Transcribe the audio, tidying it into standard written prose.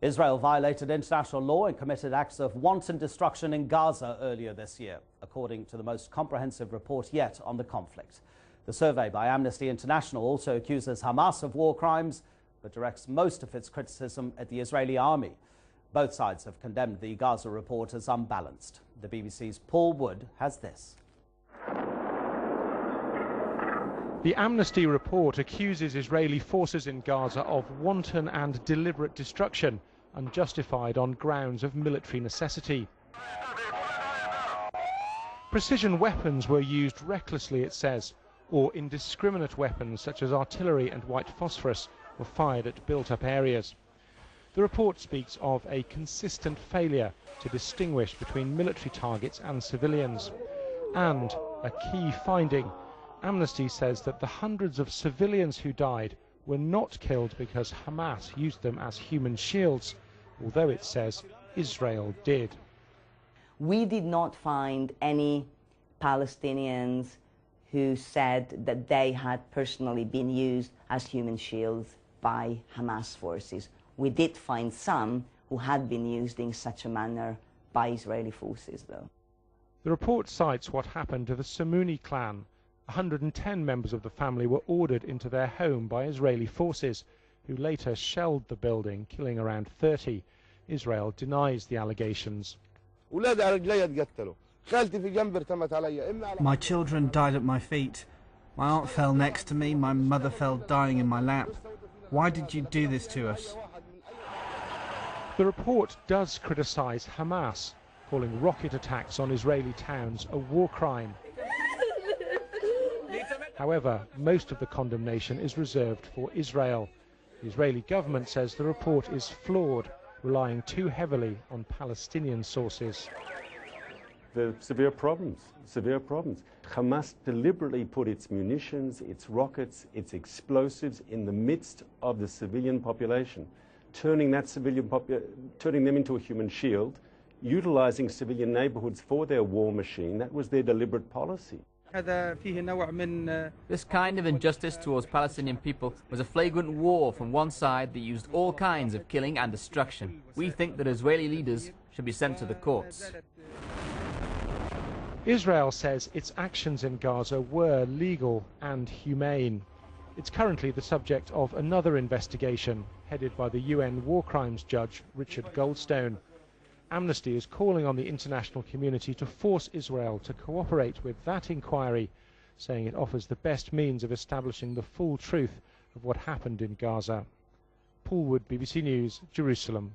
Israel violated international law and committed acts of wanton destruction in Gaza earlier this year, according to the most comprehensive report yet on the conflict. The survey by Amnesty International also accuses Hamas of war crimes, but directs most of its criticism at the Israeli army. Both sides have condemned the Gaza report as unbalanced. The BBC's Paul Wood has this. The Amnesty report accuses Israeli forces in Gaza of wanton and deliberate destruction, unjustified on grounds of military necessity. Precision weapons were used recklessly, it says, or indiscriminate weapons such as artillery and white phosphorus were fired at built-up areas. The report speaks of a consistent failure to distinguish between military targets and civilians. And a key finding: Amnesty says that the hundreds of civilians who died were not killed because Hamas used them as human shields, although it says Israel did. We did not find any Palestinians who said that they had personally been used as human shields by Hamas forces. We did find some who had been used in such a manner by Israeli forces, though. The report cites what happened to the Samuni clan. 110 members of the family were ordered into their home by Israeli forces, who later shelled the building, killing around 30. Israel denies the allegations. My children died at my feet. My aunt fell next to me. My mother fell dying in my lap. Why did you do this to us? The report does criticize Hamas, calling rocket attacks on Israeli towns a war crime. However, most of the condemnation is reserved for Israel. The Israeli government says the report is flawed, relying too heavily on Palestinian sources. There are severe problems. Hamas deliberately put its munitions, its rockets, its explosives in the midst of the civilian population, turning them into a human shield, utilizing civilian neighborhoods for their war machine. That was their deliberate policy. This kind of injustice towards Palestinian people was a flagrant war from one side that used all kinds of killing and destruction. We think that Israeli leaders should be sent to the courts. Israel says its actions in Gaza were legal and humane. It's currently the subject of another investigation headed by the UN war crimes judge Richard Goldstone. Amnesty is calling on the international community to force Israel to cooperate with that inquiry, saying it offers the best means of establishing the full truth of what happened in Gaza. Paul Wood, BBC News, Jerusalem.